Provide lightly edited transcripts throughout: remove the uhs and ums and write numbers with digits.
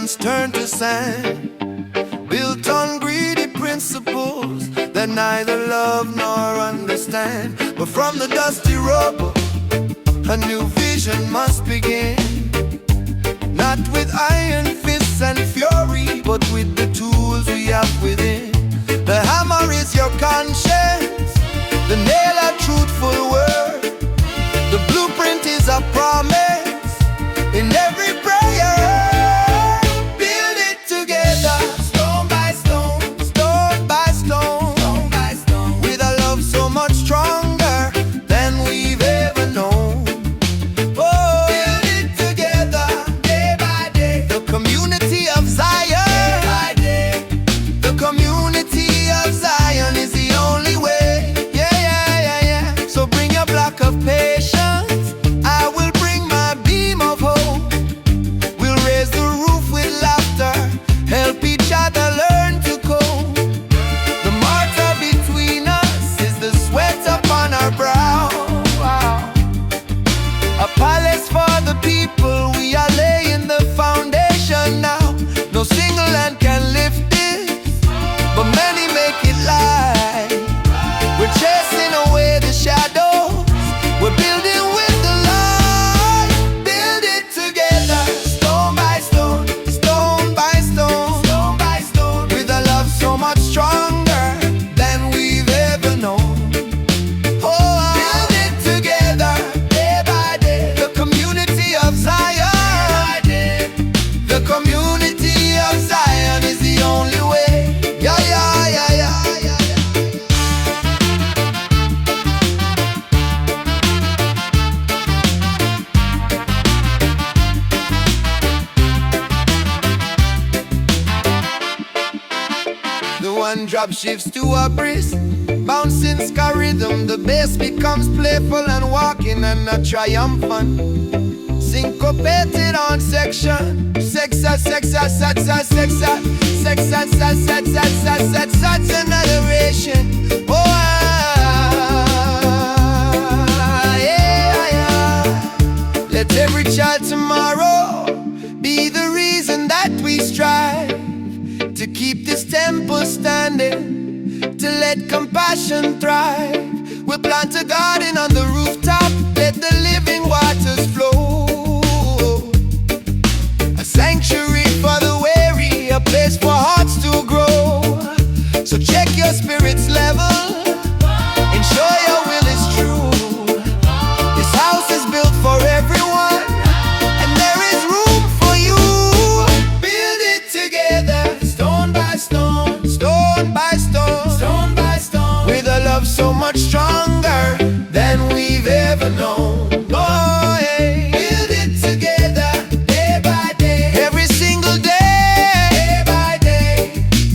nations turn to sand, built on greedy principles that neither love nor understand. But from the dusty rubble, a new vision must begin, not with iron fists and fury, but with the tools we have within. The hammer is your conscience, the nail a truthful word, the blueprint is a promise in every prayer. Build it together, stone by stone, stone by stone, stone by stone, with a love so much stronger than we've ever known. Oh, build it together, day by day, the community of Zion. Day by day, the community of Zion is the only way. Yeah, yeah, yeah, yeah. So bring your block of patience, I will bring my beam of hope. We'll raise the roof with laughter, help each other learn to cope. The mortar between us is the sweat upon our brow. Wow. A palace for the people, we are laying the foundation now. No single hand can lift this, but many make it light. We're chasing away the shadows, we're building with the light. Build it together, stone by stone, stone by stone, stone by stone, with a love so much stronger than we've ever known. Oh, build it together, day by day, the community of Zion. Day by day, the community of Zion is the only way. Yeah, yeah, yeah, yeah, yeah, yeah. The one drop shifts to a brisk, bouncing ska rhythm. The bass becomes playful and walking and not triumphant. Syncopated on section, sexa, sexa, sexa, sexa, sexa, sexa, sexa, sexa, sexa, and adoration. Oh, yeah, yeah. Let every child tomorrow be the reason that we strive to keep this temple standing, to let compassion thrive. We'll plant a garden on the rooftop, let the living waters flow. A sanctuary for the weary, a place for hearts to grow. So check your spirit's level, ensure your will is true. This house is built for everyone, and there is room for you. Build it together, stone by stone, stone by stone, stone by stone, with a love so much stronger than we've ever known. Oh, yeah. Build it together, day by day, every single day, day by day.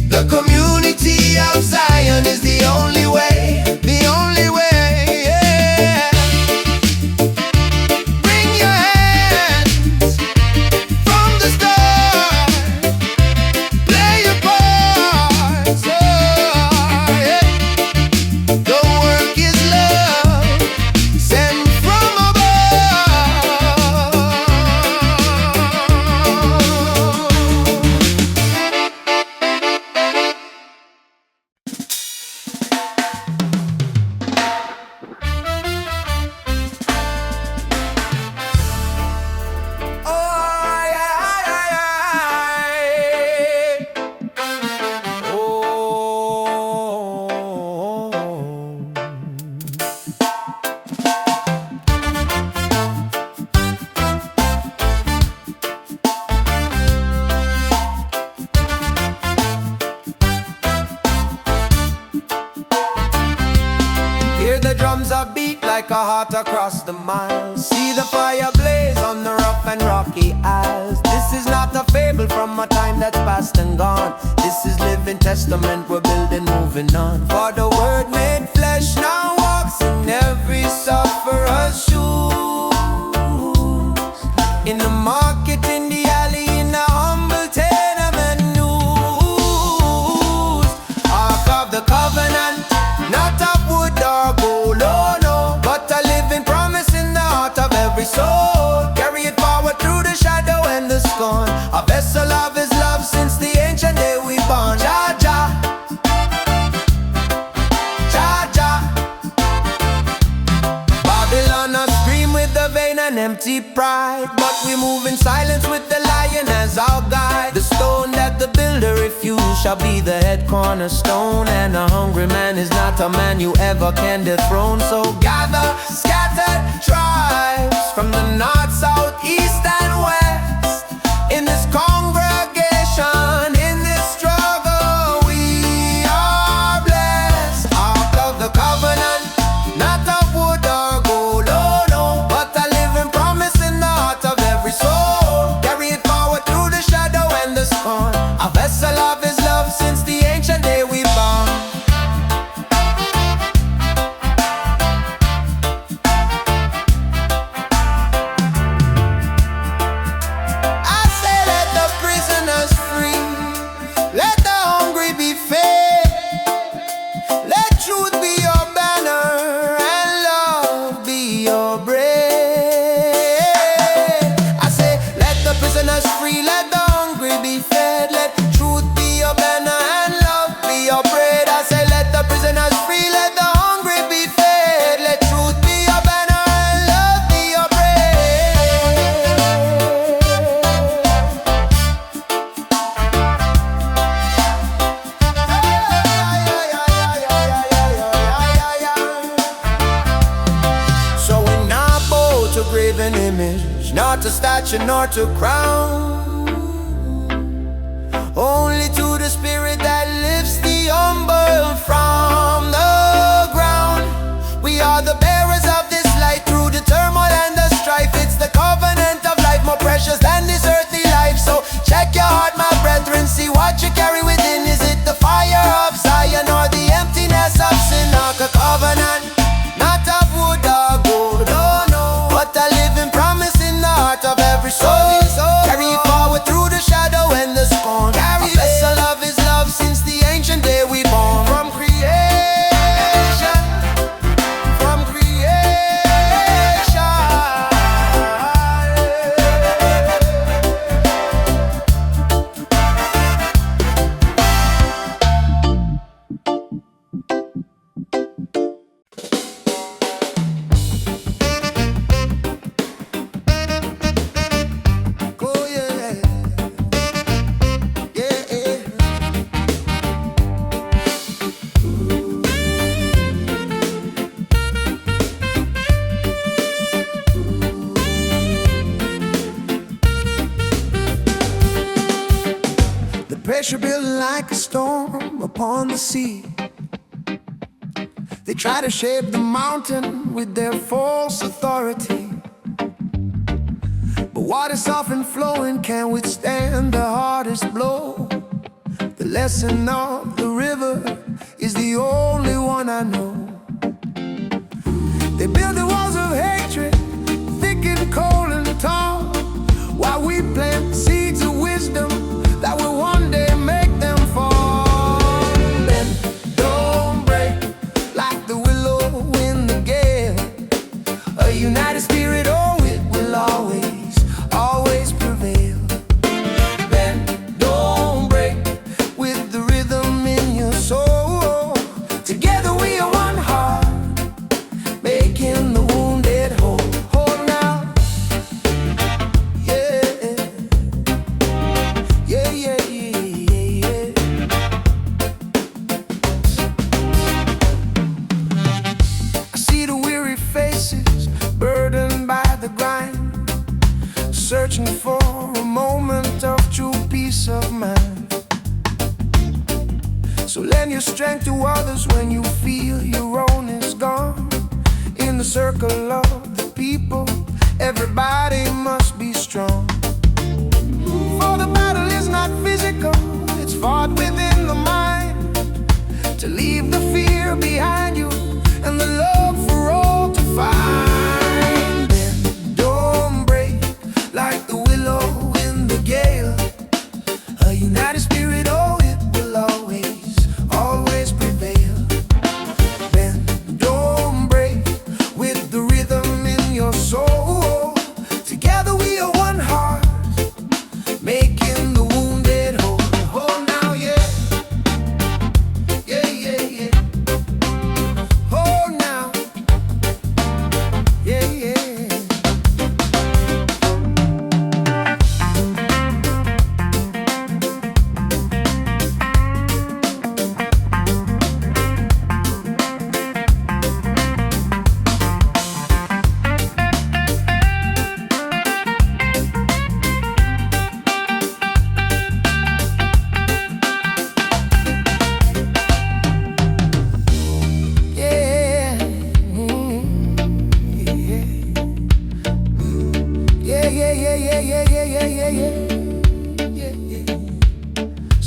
The community of Zion is the only way, the only way, yeah. Bring your hands from the start, play your part, so, yeah. The work is love, sent from above. Oh, yeah, yeah, yeah. Hear the drums a beat like a heart across the miles. See the fire blaze on the rough and rocky isles. This is not a fable from a time that's past and gone. This is living testament, we're building, moving on. For the word made flesh now walks in every sufferer's shoes. In the market, in the alley, in a humble tenement news. Ark of the covenant, not of wood or gold, oh no, but a living promise in the heart of every soul. Carry it forward through the shadow and the scorn. A vessel of his empty pride, but we move in silence with the lion as our guide. The stone that the builder refused shall be the head cornerstone, and a hungry man is not a man you ever can dethrone. So gather scattered tribes from the north, south, east and west in this congregation, in this struggle. We are blessed out of the covenant, not of wood or gold, oh no, but a living promise in the heart of every soul. Carry it forward through the shadow and the scorn, a vessel of his love since the ancient day we born. I say let the prisoners free, let the hungry be fed, let truth be your banner and love be your bread. I say let the prisoners free, let the hungry be fed, let truth be your banner and love be your bread. I say let the prisoners free, let the hungry be fed, let truth be your banner and love be your bread. So we not bow to graven image, not to statue nor to crown, only to the spirit that lifts the humble from the ground. We are the bearers of this light through the turmoil and the strife. It's the covenant of life, more precious than this earthly life. So check your heart, my brethren, see what you carry within. Is it the fire of Zion or the emptiness of sin? Like a covenant, not of wood or gold, no, no, but a living promise in the heart of every soul. Carry it forward through the shadow and the scorn, a vessel of his love since the ancient day we born. From creation, from creation. Oh yeah, yeah, yeah. The pressure building like a storm upon the sea. They try to shape the mountain with their false authority, but water soft and flowing can't withstand the hardest blow. The lesson of the river is the only one I know. They build the walls of hatred, thick and cold and tall, while we plant seeds of wisdom that will one day make them fall. Bend, don't break, like the willow in the gale. A united spirit, oh, it will always, always prevail. Bend, don't break, with the rhythm in your soul. Together we are one heart, making the wounded whole. Hold now, yeah, yeah, yeah, yeah, yeah. I see the weary faces, burdened by the grind, searching for a moment of true peace of mind. So lend your strength to others when you feel your own is gone. In the circle of the people, everybody must be strong. For the battle is not physical, it's fought within the mind. To leave the fear behind you and the love for all to find. Bend, don't break, like the willow in the gale. A united spirit, oh, it will always, always prevail. Bend, don't break, with the rhythm in your soul. Together we are one heart, making the wounded whole. Oh now, yeah, yeah, yeah, yeah. Oh now, yeah, yeah.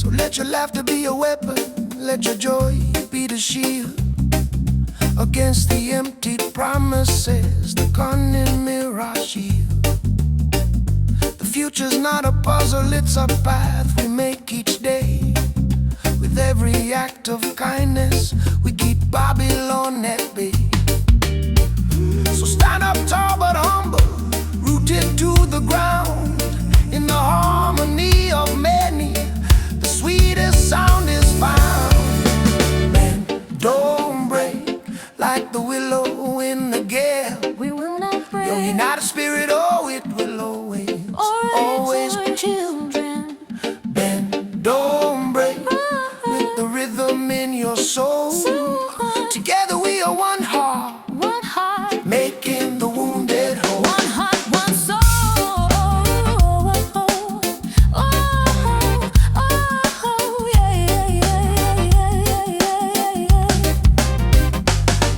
So let your laughter be a weapon, let your joy be the shield against the empty promises the cunning mirror shield. The future's not a puzzle, it's a path we make each day. With every act of kindness, we keep Babylon at bay. So stand up tall but humble, rooted to the ground. In the harmony of many, the sweetest sound is found. Men don't break like the willow in the gale. We will not break. Your united spirit, oh, it will always our children. bend. Don't break with the rhythm in your soul. Together we are one heart, making the wounded whole. One heart, one soul.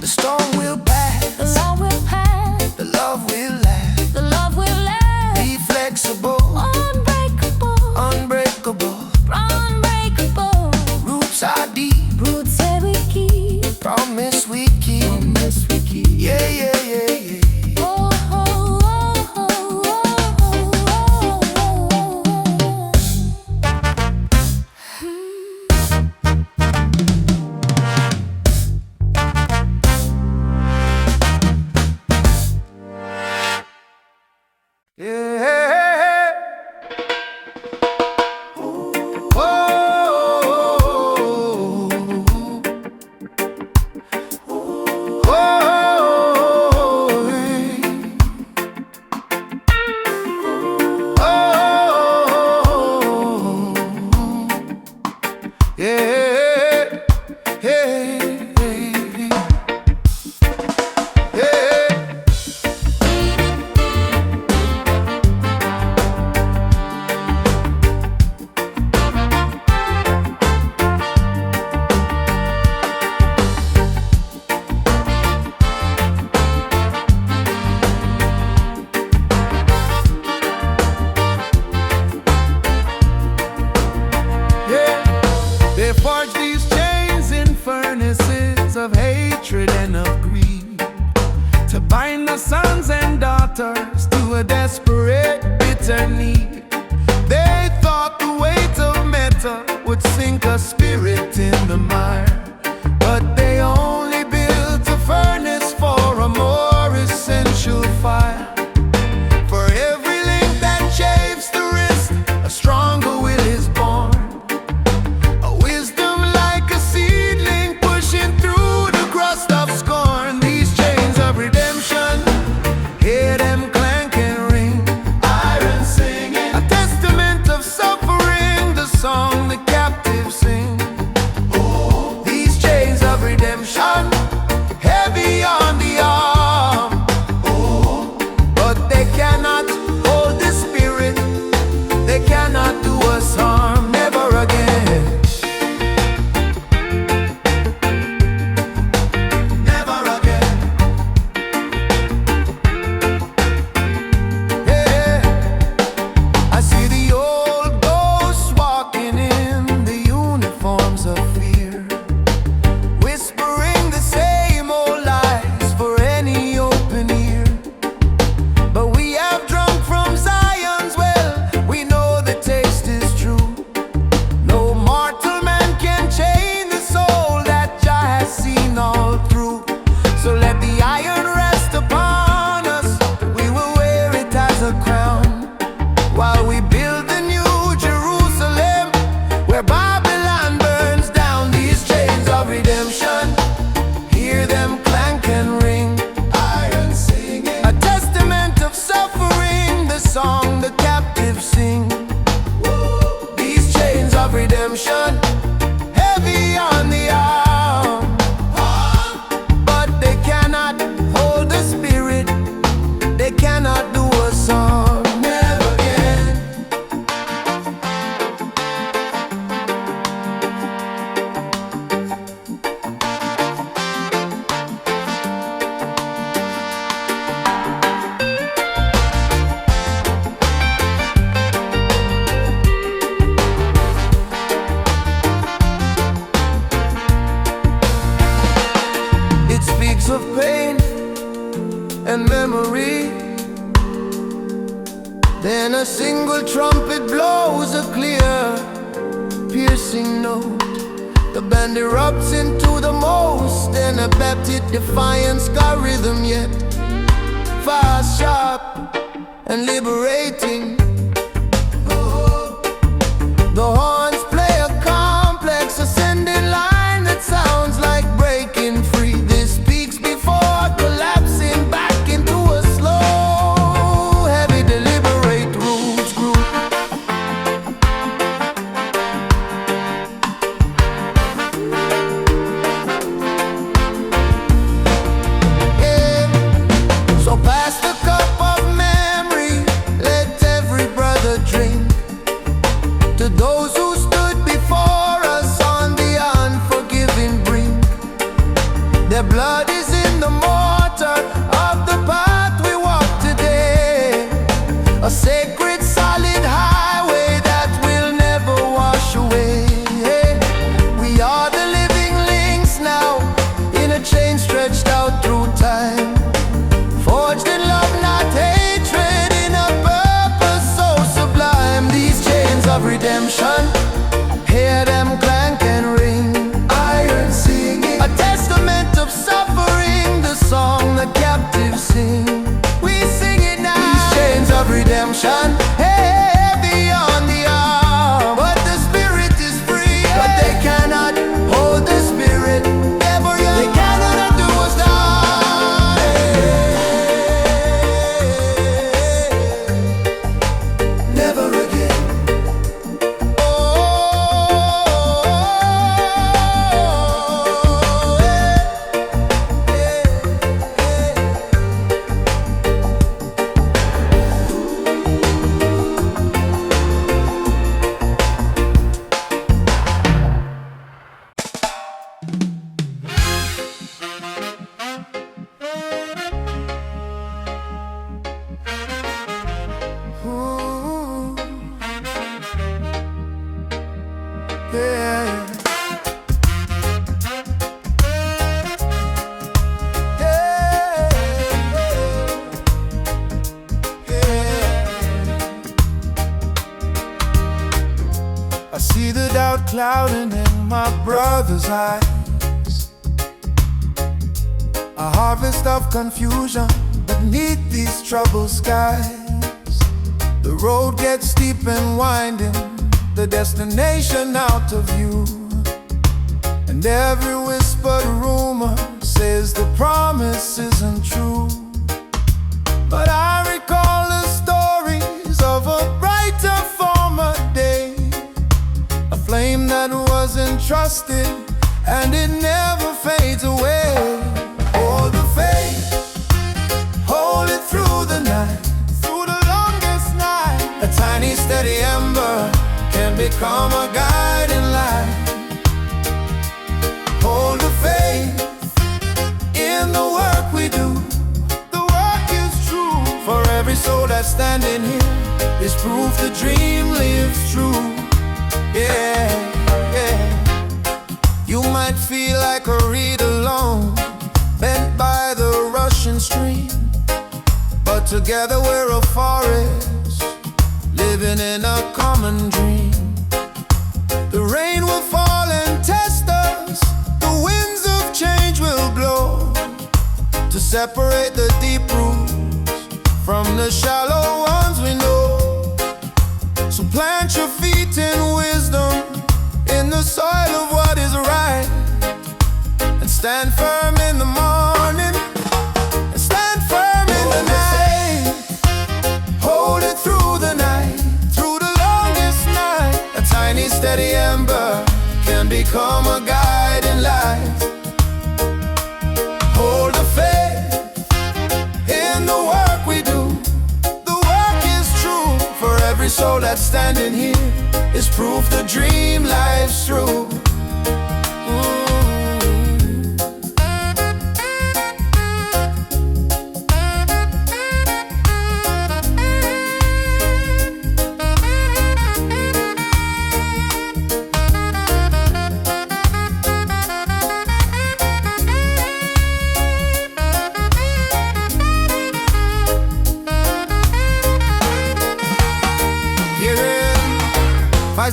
The storm will pass, The love will pass. the love will last. The love will last. Be flexible, Unbreakable. unbreakable. Unbreakable. Roots are deep, Roots that we keep. promise we keep. Yeah, yeah, yeah, yeah. Oh, oh, oh, oh, oh, Yeah. Whoa. Yeah. Hey. They forge these chains in furnaces of hatred and of greed, to bind the sons and daughters to a desperate, bitter need. They thought the weight of metal would sink a spirit in the mire, but they only built a furnace for a more essential fire. For every link that chafes the wrist, a stronger will is born. Then a single trumpet blows a clear, piercing note. The band erupts into the most anabaptic defiance, got rhythm yet fast, sharp, and liberating. The horns play a complex ascending line that sounds like breaking free. This peaks before collapsing back into a slow, heavy, deliberate roots group. Yeah. So pass the cup of memory, let every brother drink. To those who stood before us on the unforgiving brink, their blood is in the mortar of the path we walk today. A sacred solid highway that will never wash away. We are the living links now, in a chain stretched out through time, forged in love, not hatred, in a purpose so sublime. These chains of redemption, hear them clank and ring. Iron singing, a testament of suffering, the song the captives sing. We sing it now. These chains of redemption, heavy on the arm, but the spirit is free. But they cannot hold the spirit. They cannot undo us now. Never again. Ooh, yeah. I see the doubt clouding in my brother's eyes, a harvest of confusion beneath these troubled skies. The road gets steep and winding, the destination out of view, and every whispered rumor says the promise isn't true. But I recall the stories of a brighter former day, a flame that was entrusted and it never fades away. Hold the faith, hold it through the night, through the longest night. A tiny steady ember can become a guiding light. Hold the faith in the work we do. The work is true. For every soul that's standing here is proof the dream lives true. Yeah, yeah. You might feel like a reed alone, bent by the rushing stream, but together we're a forest, living in a common dream. The rain will fall and test us, the winds of change will blow, to separate the deep roots from the shallow ones we know. So plant your feet in wisdom, in the soil of what is right, and stand firm in the morning, and stand firm in the night. Hold it through the night, through the longest night. A tiny steady ember can become a guiding light. Hold the faith in the work we do. The work is true. For every soul that's standing here is proof the dream life's through.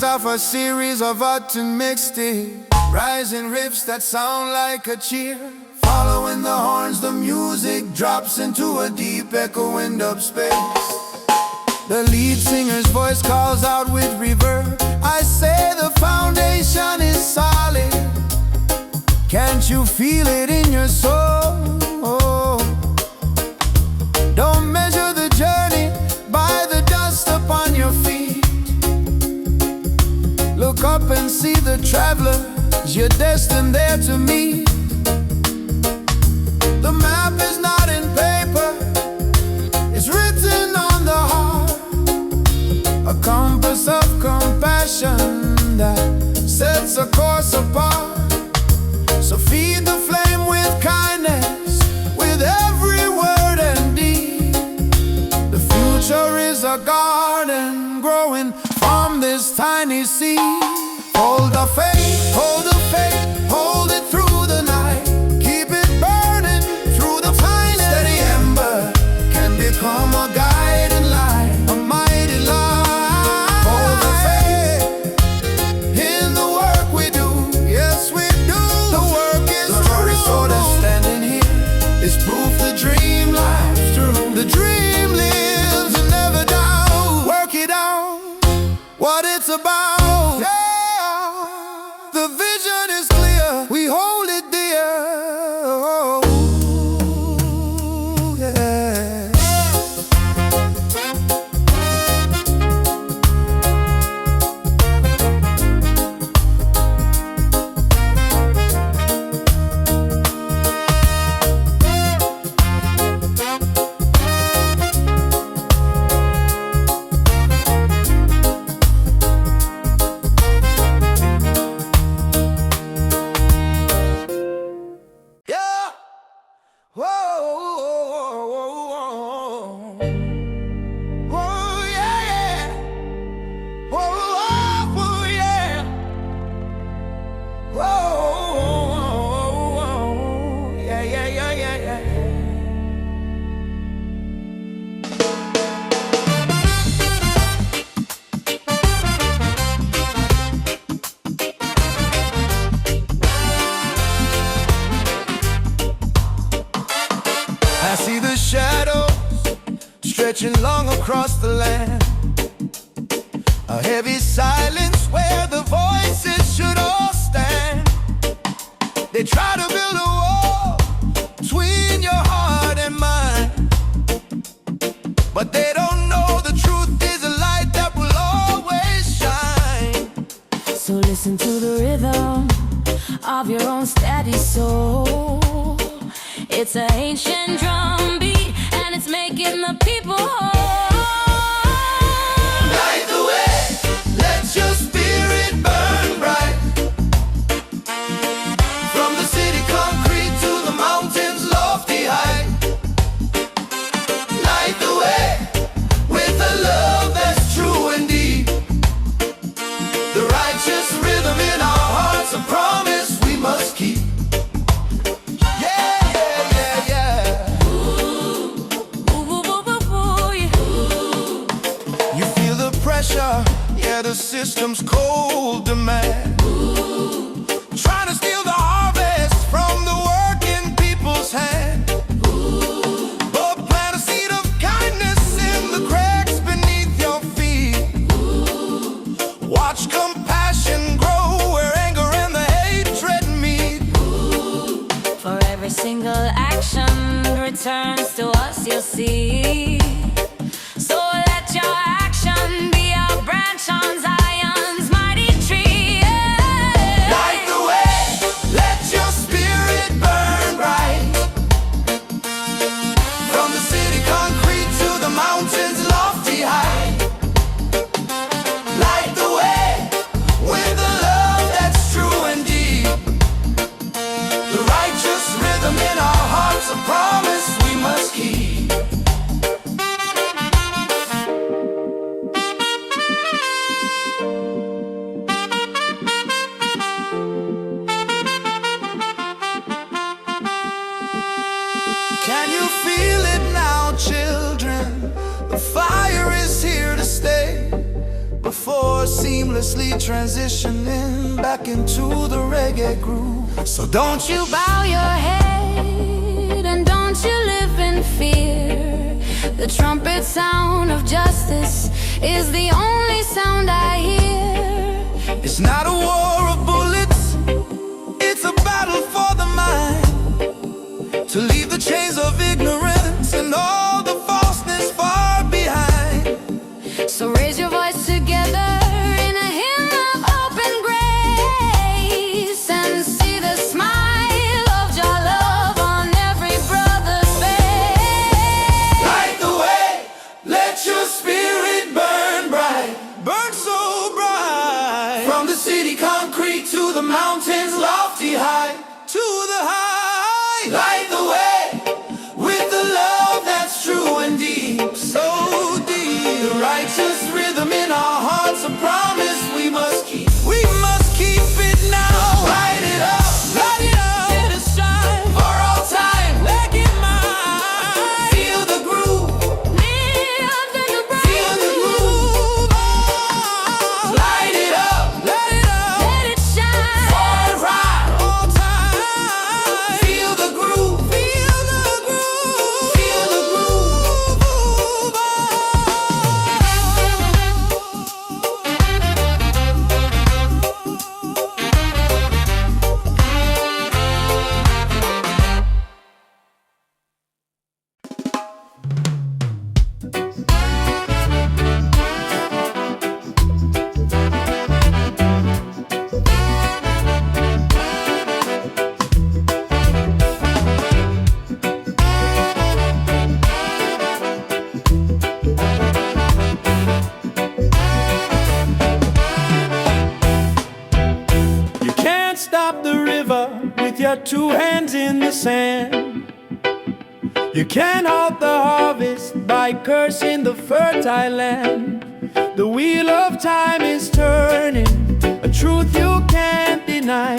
Rise off a series of autumn mixtapes, rising riffs that sound like a cheer. Following the horns, the music drops into a deep echoing dub space. The lead singer's voice calls out with reverb. I say the foundation is solid. Can't you feel it in your soul? Don't measure the journey by the dust upon your feet. Look up and see the travelers you're destined there to meet. The map is not in paper, it's written on the heart. A compass of compassion that sets a course apart. So feed the flame with kindness, with every word and deed. The future is a garden growing from this tiny seed. Hold the faith, hold the faith, hold it through the night. Keep it burning through the tiny steady ember can become a guiding light, a mighty light. Hold the faith in the work we do, yes we do. The work is the very sort of standing here is proof the dream lives true. The dream lives and never dies. Work it out, what it's about. The vision is clear, we hold it dear. Ooh, yeah. I see the shadows stretching long across the land. A heavy silence where the voices should all stand. They try to build a wall between your heart and mine, but they don't know the truth is a light that will always shine. So listen to the rhythm of your own steady soul. It's an ancient drum beat and it's making the people whole. Light the way, let your spirit burn bright. From the city concrete to the mountains lofty height. Light the way with a love that's true and deep. The righteous rhythm in our hearts, a promise we must keep. Yeah, the system's cold demand. Trying to steal the harvest from the working people's hand. But plant a seed of kindness in the cracks beneath your feet. Watch compassion grow where anger and the hatred meet. For every single action returns to us, you'll see. So let your action be a branch on Zion's mighty tree. Yeah. Light the way, let your spirit burn bright. From the city concrete to the mountains lofty height. Light the way with a love that's true and deep. The righteous rhythm in our hearts, a promise we must keep. seamlessly transitioning back into the reggae groove. So don't you bow your head and don't you live in fear. The trumpet sound of justice is the only sound I hear. It's not a war of bullets, it's a battle for the mind, to leave the chains of ignorance and all the falseness far behind. So raise your voice together in a hymn of open grace, and see the smile of your love on every brother's face. Light the way, let your spirit burn bright, burn so bright. From the city concrete to the mountains lofty high, to the high. Light the way with the love that's true and deep, so deep. The righteous rhythm in our hearts, a promise we must keep. We must keep it now. Light it up, light it up. Let it shine for all time. Let it mine. Feel the groove. Live in the bright Feel the groove. Oh. Light it up, let it up. let it shine. For all time. Feel the groove. Feel the groove. Feel the groove. You can't stop the river with your two hands in the sand. You can't halt the harvest by cursing the fertile land. The wheel of time is turning, a truth you can't deny.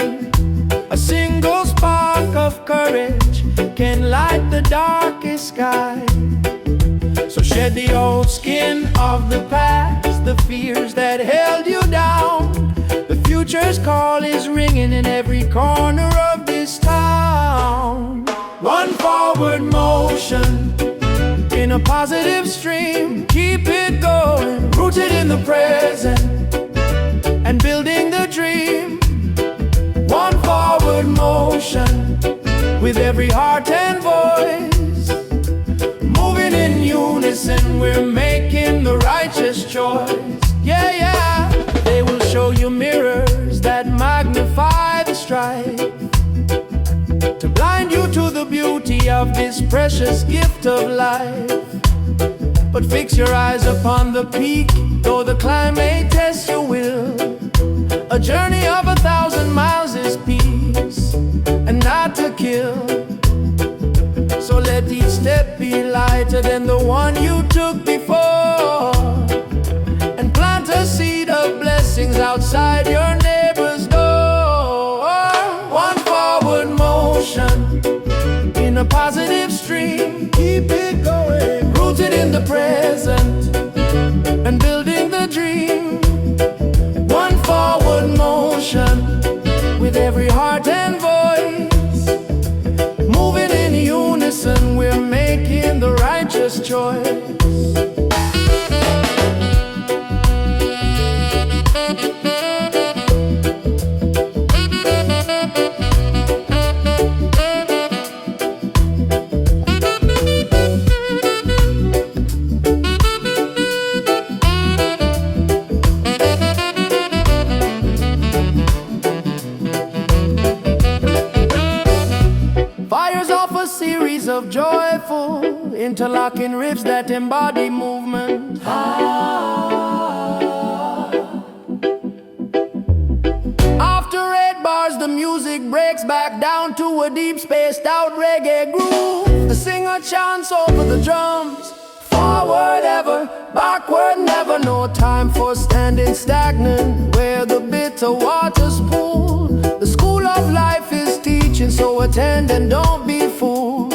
A single spark of courage can light the darkest sky. So shed the old skin of the past, the fears that held you down. The future's call is ringing in every corner of this town. One forward motion in a positive stream. Keep it going, rooted in the present and building the dream. One forward motion with every heart and voice. Moving in unison, we're making the righteous choice. Yeah, yeah. They will show you mirrors that magnify the strife, to blind you to the beauty of this precious gift of life. But fix your eyes upon the peak, though the climb may test your will. A journey of 1,000 miles is peace, and not to kill. So let each step be lighter than the one you took before, and plant a seed of blessings outside your neighbor's door. One forward motion in a positive stream. Keep it going, rooted in the present and building the dream. One forward motion with every heart and voice. Moving in unison, we're making the righteous choice. Fires off a series of joyful, interlocking riffs that embody movement. After 8 bars, the music breaks back down to a deep spaced out reggae groove. The singer chants over the drums, forward ever, backward never. No time for standing stagnant where the bitter waters pool. The school of life is teaching, so attend and don't be fooled.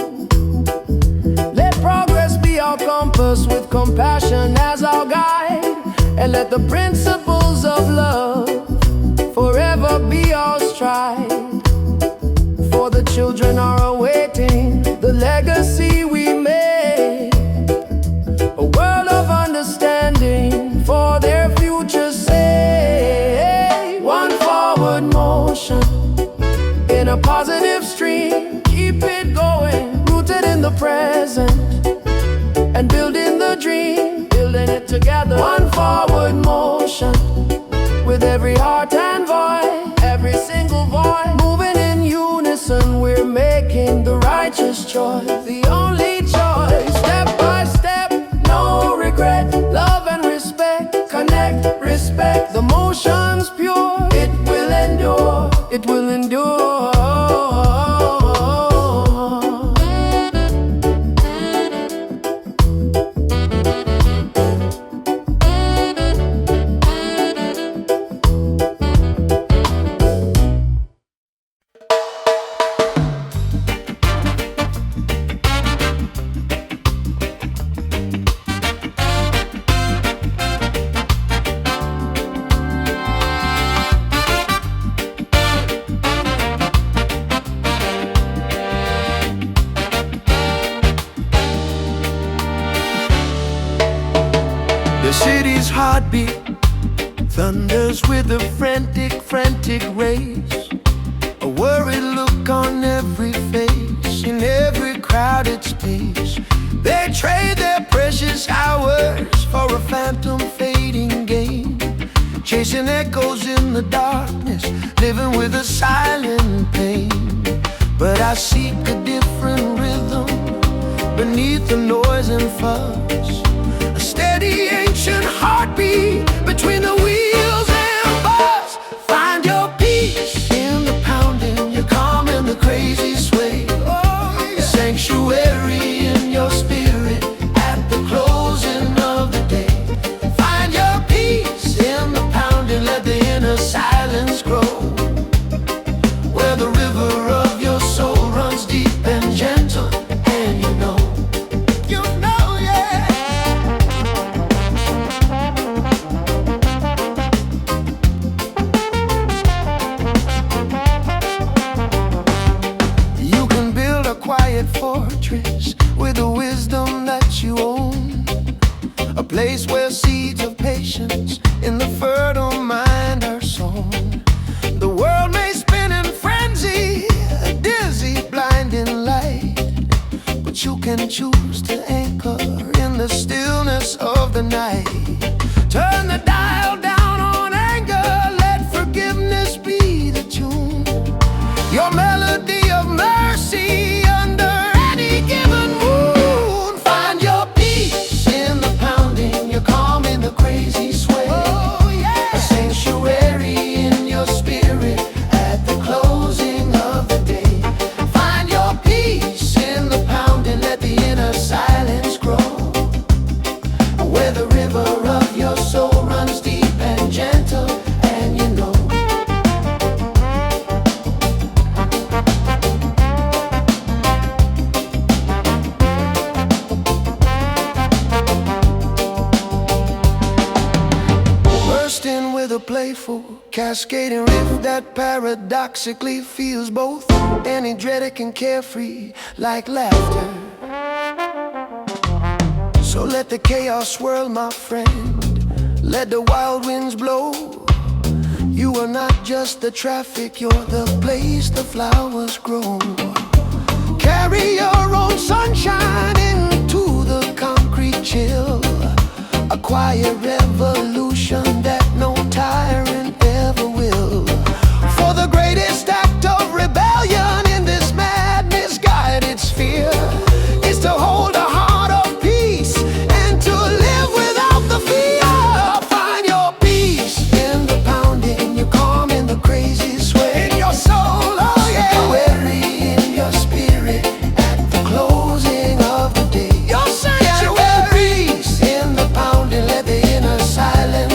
Let progress be our compass with compassion as our guide. and let the principles of love forever be our stride. For the children are awaiting the legacy we made, a world of understanding for their future's sake. One forward motion in a positive stream, keep it going, rooted in the present and building the dream, building it together. One forward motion with every heart and voice, every single voice moving in unison. We're making the righteous choice, the only choice. Step by step, no regret, love and respect. Connect, respect, the motion's pure. It will endure, it will endure. The city's heartbeat thunders with a frantic race, a worried look on every face, in every crowded space. They trade their precious hours for a phantom fading game, chasing echoes in the darkness, living with a silent pain. But I seek a different rhythm beneath the noise and fuss, a steady ancient heartbeat between the wheels and bars. Find your peace in the pounding, your calm in the crazy sway, a sanctuary in your spirit at the closing of the day. Find your peace in the pounding, let the inner silence grow, where the river of your soul runs deep and gentle. And you know, yeah. You can build a quiet fortress with the wisdom that you own, a place where seeds of patience in the fertile mind are sown. The world may spin in frenzy, a dizzy, blinding light, but you can choose to anchor in the stillness of the night. Turn the dial down on anger, let forgiveness be the tune, your melody of mercy under any given moon. Find your peace in the pounding, your calm in the crazy sway, a sanctuary in your spirit at the closing of the day. Find your peace in the pounding, let the inner silence grow, where the river of your soul runs deep and gentle. And you know, bursting with a playful, cascading riff that paradoxically feels both energetic and carefree, like laughter. So let the chaos swirl, my friend, let the wild winds blow. You are not just the traffic, you're the place the flowers grow. Carry your own sunshine into the concrete chill, a quiet revolution that no tyrant ever will. For the greatest act of rebellion in this mad, misguided sphere is to hold a heart of peace and to live without the fear. Find your peace in the pounding, your calm in the crazy sway, in your soul, oh yeah, weary in your spirit at the closing of the day. Your sanctuary, peace in the pounding, let the inner silence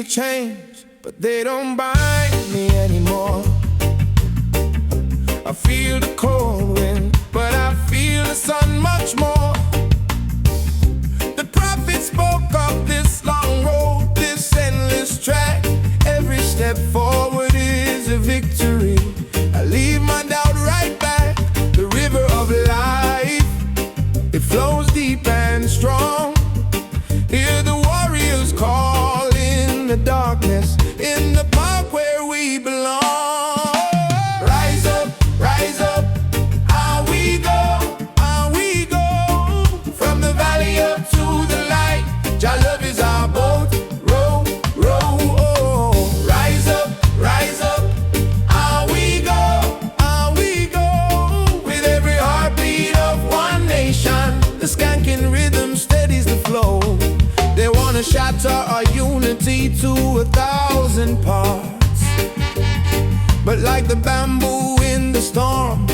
to change, but they don't bind me anymore. I feel the cold wind, but I feel the sun much more. The prophet spoke of this long road, this endless track. Every step forward is a victory. I leave my doubt right back. The river of life, it flows deep and strong. Hear the warriors call in the darkness, in the park where we belong. Rise up, how we go, from the valley up to the light. Jah love is our boat, row, row, oh. Rise up, how we go, with every heartbeat of one nation. The skanking rhythm steadies the flow. They wanna shatter our unity to 1,000 parts, but like the bamboo in the storm,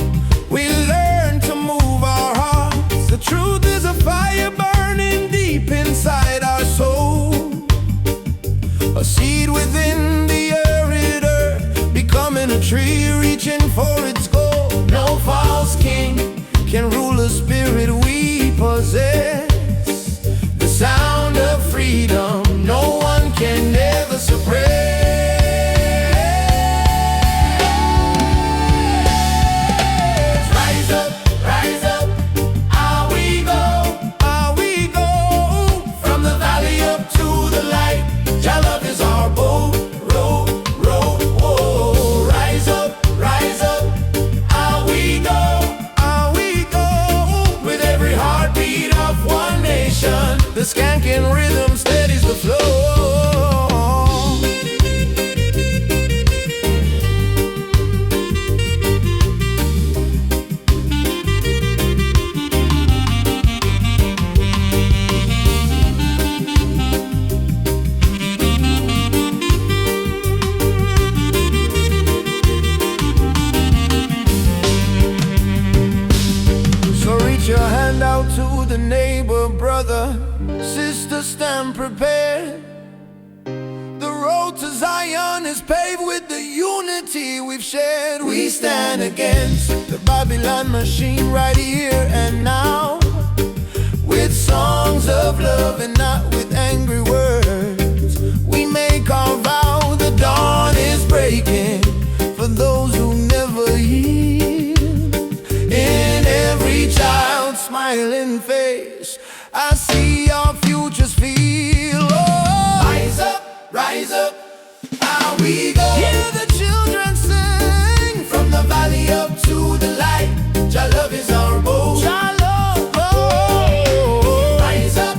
we learn to move our hearts. The truth is a fire burning deep inside our soul, a seed within the arid earth, becoming a tree reaching for its goal. No false king can rule the spirit we possess. The sound of freedom no one can ever suppress. Rise up, how we go, from the valley up to the light. Jah love is our boat, row, row, oh. Rise up, how we go, with every heartbeat of one nation. The skanking rhythm steadies the flow. So reach your hand out to the neighbor, brother, sister, stand prepared. The road to Zion is paved with the unity we've shared. We stand against the Babylon machine right here and now, with songs of love and not with angry words. We make our vow, the dawn is breaking for those who never yield. In every child's smiling face, I see our futures feel. Oh, rise up, how we go. Hear the children sing, from the valley up to the light. Jah love is our boat. Jah love, oh. Rise up,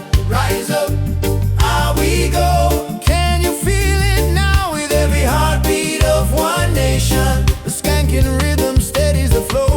how we go. Can you feel it now with every heartbeat of one nation? The skanking rhythm steadies the flow.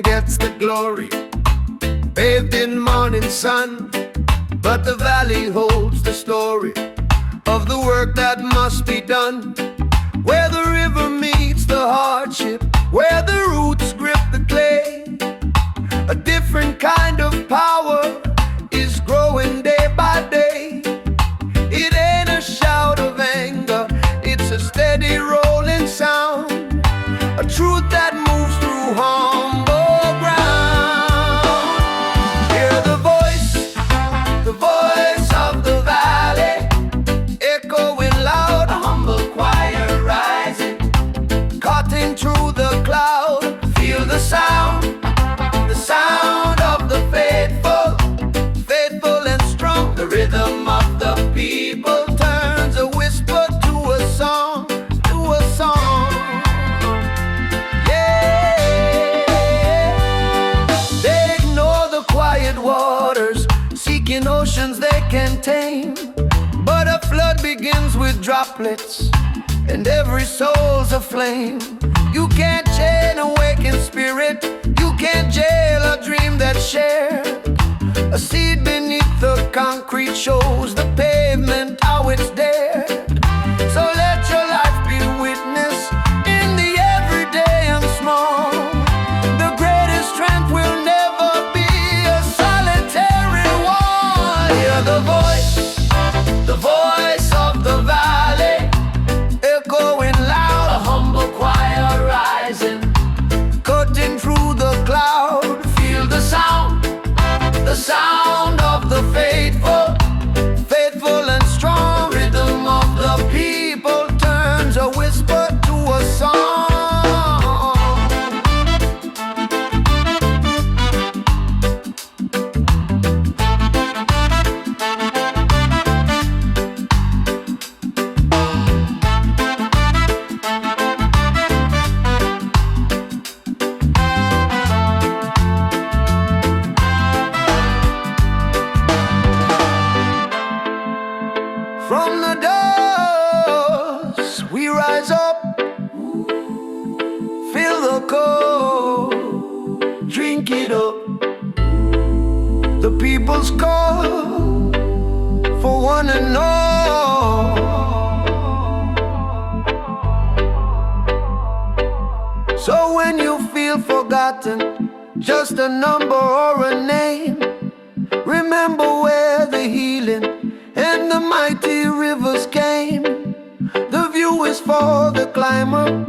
Gets the glory, bathed in morning sun, but the valley holds the story of the work that must be done. Where the river meets the hardship, where the roots grip the clay, a different kind of power is growing day by day. It ain't a shout of anger, it's a steady rolling sound, a truth that moves through humble ground. cutting through the cloud. Feel the sound of the faithful, faithful and strong. The rhythm of the people turns a whisper to a song, to a song. Yeah, they ignore the quiet waters, seeking oceans they can tame. But a flood begins with droplets, and every soul's a flame. You can't chain a waking spirit, you can't jail a dream that's shared. A seed beneath the concrete shows the pavement how it's dared. So let your life be witness in the everyday and small. The greatest strength will never be a solitary wall. Hear the voice of the valley, echoing loud, a humble choir rising, cutting through the cloud. Feel the sound of the faithful, faithful and strong. Rhythm of the people turns a whisper to a song. From the dust we rise up, feel the cold, drink it up. The people's call for one and all. So when you feel forgotten, just a number or a name, remember where the healing and the mighty rivers came. The view is for the climber,